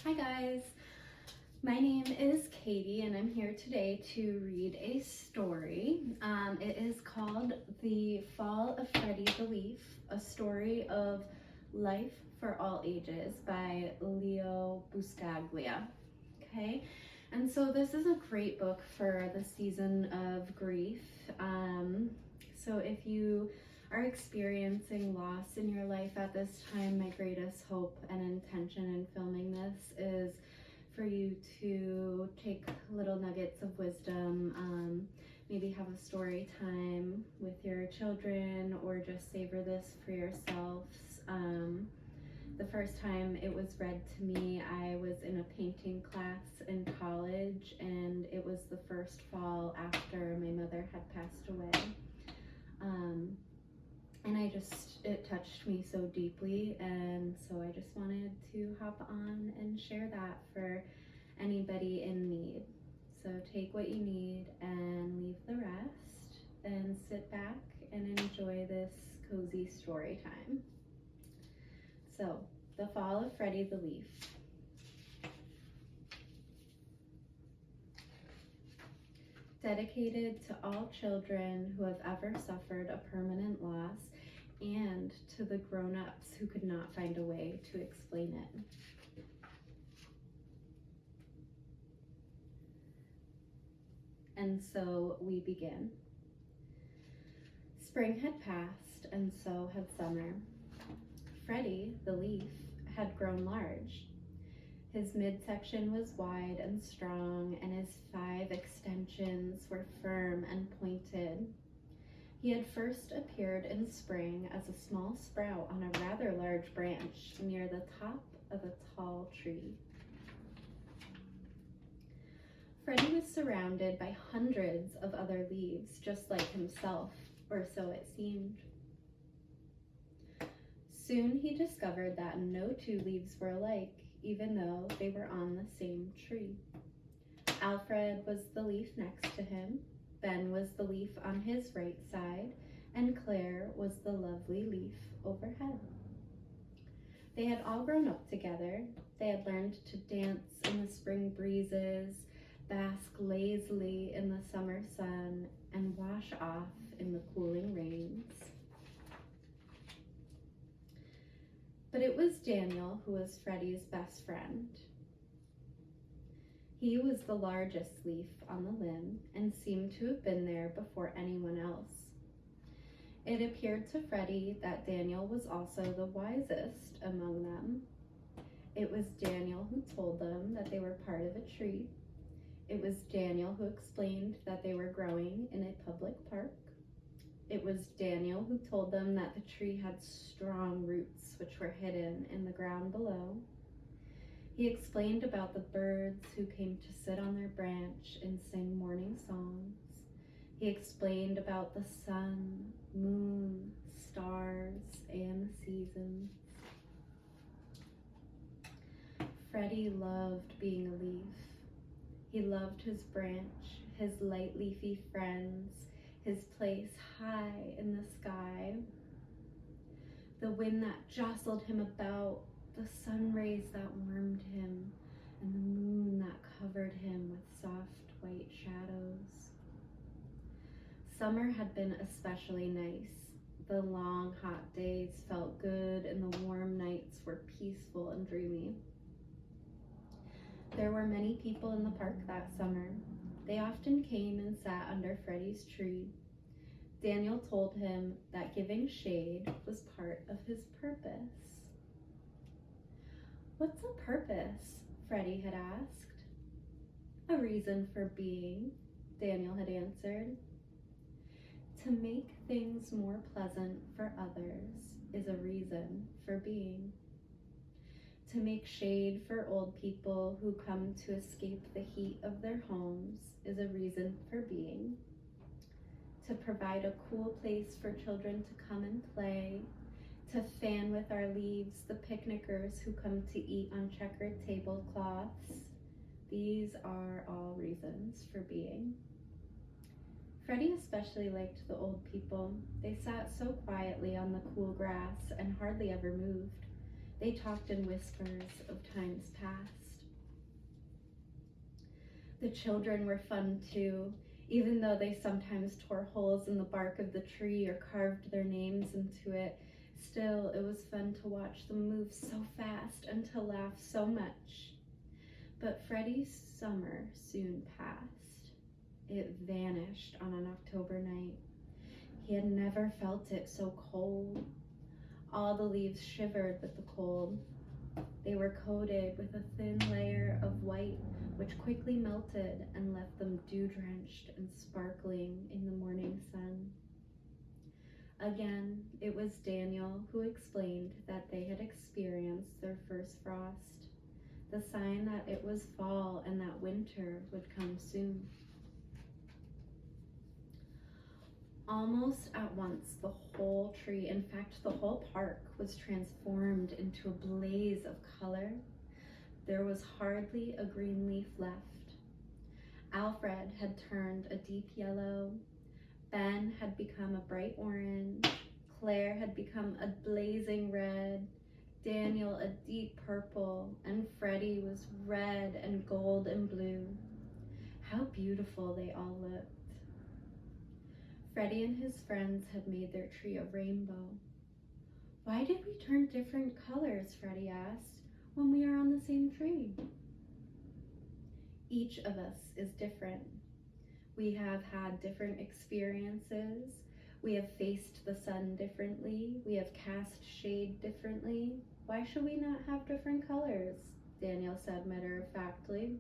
Hi guys, my name is Katy and I'm here today to read a story. It is called The Fall of Freddie the Leaf, a story of life for all ages by Leo Buscaglia. Okay, and so this is a great book for the season of grief. So if you are experiencing loss in your life at this time, my greatest hope and intention in filming this is for you to take little nuggets of wisdom, maybe have a story time with your children or just savor this for yourselves. The first time it was read to me, I was in a painting class in college, and it was the first fall after my mother had passed away. And it touched me so deeply, and so I just wanted to hop on and share that for anybody in need. So take what you need and leave the rest, and sit back and enjoy this cozy story time. So, The Fall of Freddie the Leaf. Dedicated to all children who have ever suffered a permanent loss, and to the grown-ups who could not find a way to explain it. And so we begin. Spring had passed, and so had summer. Freddie, the leaf, had grown large. His midsection was wide and strong, and his 5 extensions were firm and pointed. He had first appeared in spring as a small sprout on a rather large branch near the top of a tall tree. Freddie was surrounded by hundreds of other leaves just like himself, or so it seemed. Soon he discovered that no 2 leaves were alike, even though they were on the same tree. Alfred was the leaf next to him, Ben was the leaf on his right side, and Claire was the lovely leaf overhead. They had all grown up together. They had learned to dance in the spring breezes, bask lazily in the summer sun, and wash off in the cooling rains. But it was Daniel who was Freddie's best friend. He was the largest leaf on the limb and seemed to have been there before anyone else. It appeared to Freddie that Daniel was also the wisest among them. It was Daniel who told them that they were part of a tree. It was Daniel who explained that they were growing in a public park. It was Daniel who told them that the tree had strong roots which were hidden in the ground below. He explained about the birds who came to sit on their branch and sing morning songs. He explained about the sun, moon, stars, and the seasons. Freddie loved being a leaf. He loved his branch, his light leafy friends, his place high in the sky. The wind that jostled him about, the sun rays that warmed him, and the moon that covered him with soft white shadows. Summer had been especially nice. The long, hot days felt good, and the warm nights were peaceful and dreamy. There were many people in the park that summer. They often came and sat under Freddie's tree. Daniel told him that giving shade was part of his purpose. "What's a purpose?" Freddie had asked. "A reason for being," Daniel had answered. "To make things more pleasant for others is a reason for being. To make shade for old people who come to escape the heat of their homes is a reason for being. To provide a cool place for children to come and play, to fan with our leaves the picnickers who come to eat on checkered tablecloths, these are all reasons for being." Freddie especially liked the old people. They sat so quietly on the cool grass and hardly ever moved. They talked in whispers of times past. The children were fun too, even though they sometimes tore holes in the bark of the tree or carved their names into it. Still, it was fun to watch them move so fast and to laugh so much. But Freddie's summer soon passed. It vanished on an October night. He had never felt it so cold. All the leaves shivered with the cold. They were coated with a thin layer of white, which quickly melted and left them dew-drenched and sparkling in the morning sun. Again, it was Daniel who explained that they had experienced their first frost, the sign that it was fall and that winter would come soon. Almost at once, the whole tree, in fact, the whole park, was transformed into a blaze of color. There was hardly a green leaf left. Alfred had turned a deep yellow. Ben had become a bright orange. Claire had become a blazing red. Daniel a deep purple. And Freddie was red and gold and blue. How beautiful they all looked. Freddie and his friends had made their tree a rainbow. Why did we turn different colors, Freddie asked, when we are on the same tree? Each of us is different. We have had different experiences. We have faced the sun differently. We have cast shade differently. Why should we not have different colors? Daniel said matter-of-factly.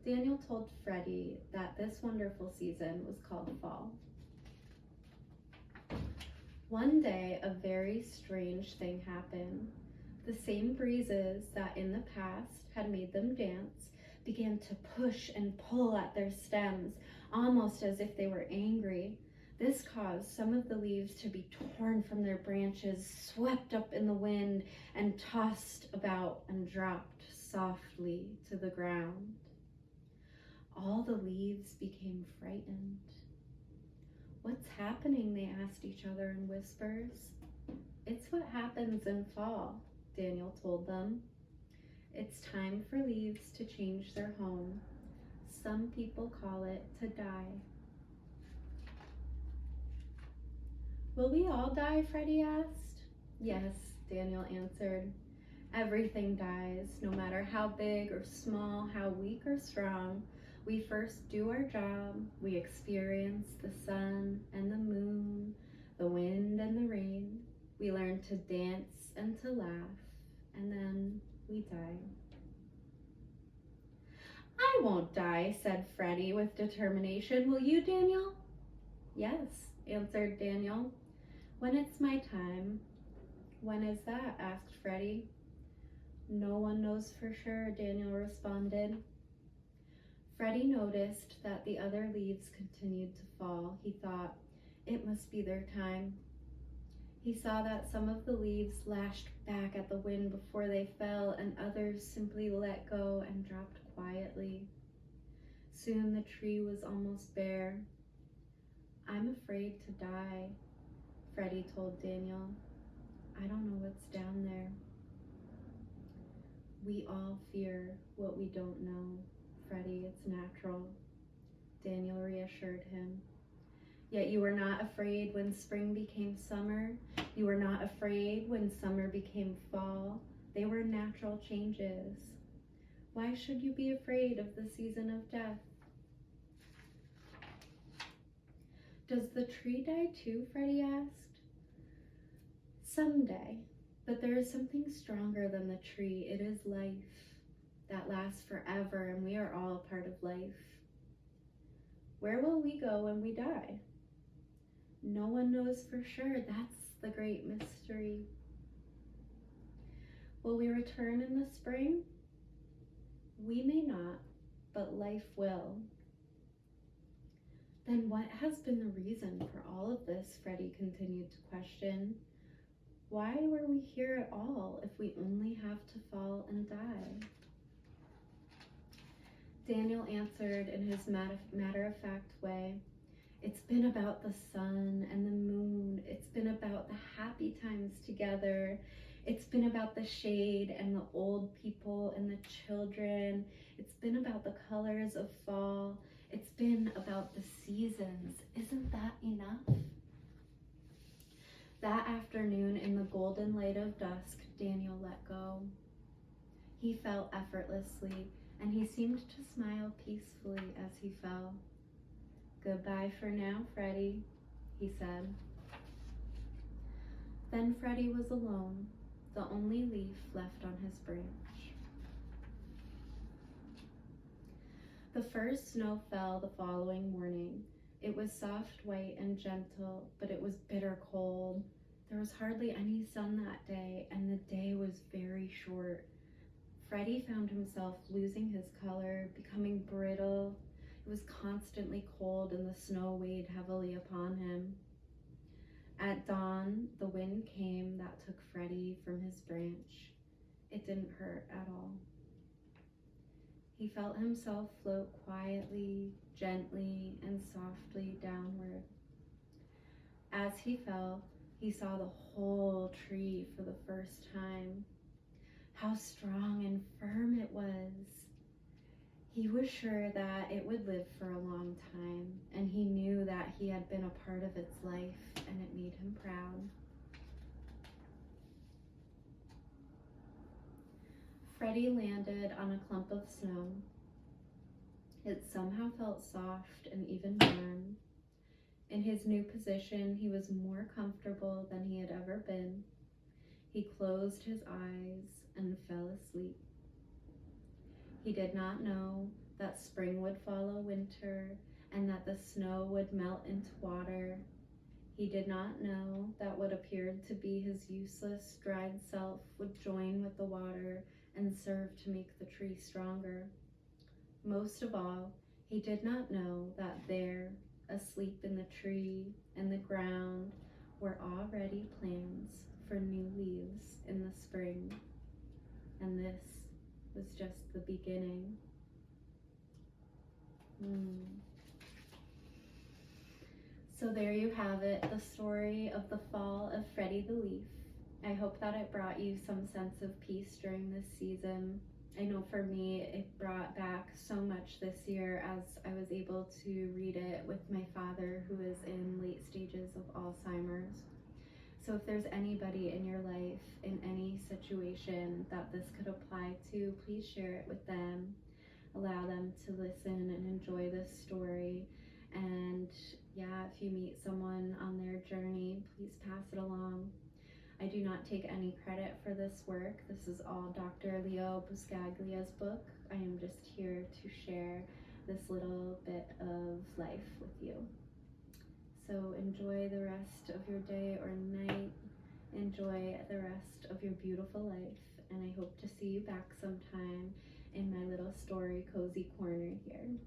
Daniel told Freddie that this wonderful season was called fall. One day, a very strange thing happened. The same breezes that in the past had made them dance began to push and pull at their stems, almost as if they were angry. This caused some of the leaves to be torn from their branches, swept up in the wind, and tossed about and dropped softly to the ground. All the leaves became frightened. What's happening? They asked each other in whispers. It's what happens in fall, Daniel told them. It's time for leaves to change their home. Some people call it to die. Will we all die? Freddie asked. Yes, Daniel answered. Everything dies, no matter how big or small, how weak or strong. We first do our job. We experience the sun and the moon, the wind and the rain. We learn to dance and to laugh, and then we die. I won't die, said Freddie with determination. Will you, Daniel? Yes, answered Daniel. When it's my time. When is that? Asked Freddie. No one knows for sure, Daniel responded. Freddie noticed that the other leaves continued to fall. He thought, it must be their time. He saw that some of the leaves lashed back at the wind before they fell, and others simply let go and dropped quietly. Soon the tree was almost bare. I'm afraid to die, Freddie told Daniel. I don't know what's down there. We all fear what we don't know, Freddie, it's natural, Daniel reassured him. Yet you were not afraid when spring became summer. You were not afraid when summer became fall. They were natural changes. Why should you be afraid of the season of death? Does the tree die too? Freddie asked. Someday, but there is something stronger than the tree. It is life that lasts forever, and we are all a part of life. Where will we go when we die? No one knows for sure. That's the great mystery. Will we return in the spring? We may not, but life will. Then what has been the reason for all of this? Freddie continued to question. Why were we here at all if we only have to fall and die? Daniel answered in his matter-of-fact way. It's been about the sun and the moon. It's been about the happy times together. It's been about the shade and the old people and the children. It's been about the colors of fall. It's been about the seasons. Isn't that enough? That afternoon, in the golden light of dusk, Daniel let go. He fell effortlessly, and he seemed to smile peacefully as he fell. "Goodbye for now, Freddie," he said. Then Freddie was alone, the only leaf left on his branch. The first snow fell the following morning. It was soft, white, and gentle, but it was bitter cold. There was hardly any sun that day, and the day was very short. Freddie found himself losing his color, becoming brittle. It was constantly cold, and the snow weighed heavily upon him. At dawn, the wind came that took Freddie from his branch. It didn't hurt at all. He felt himself float quietly, gently, and softly downward. As he fell, he saw the whole tree for the first time. How strong and firm it was. He was sure that it would live for a long time, and he knew that he had been a part of its life, and it made him proud. Freddie landed on a clump of snow. It somehow felt soft and even warm. In his new position, he was more comfortable than he had ever been. He closed his eyes and fell asleep. He did not know that spring would follow winter and that the snow would melt into water. He did not know that what appeared to be his useless, dried self would join with the water and serve to make the tree stronger. Most of all, he did not know that there, asleep in the tree and the ground, were already plans for new leaves in the spring. And this was just the beginning. So there you have it, the story of the fall of Freddie the Leaf. I hope that it brought you some sense of peace during this season. I know for me, it brought back so much this year as I was able to read it with my father, who is in late stages of Alzheimer's. So if there's anybody in your life in any situation that this could apply to, please share it with them. Allow them to listen and enjoy this story. And yeah, if you meet someone on their journey, please pass it along. I do not take any credit for this work. This is all Dr. Leo Buscaglia's book. I am just here to share this little bit of life with you. So enjoy the rest of your day or night. Enjoy the rest of your beautiful life. And I hope to see you back sometime in my little story cozy corner here.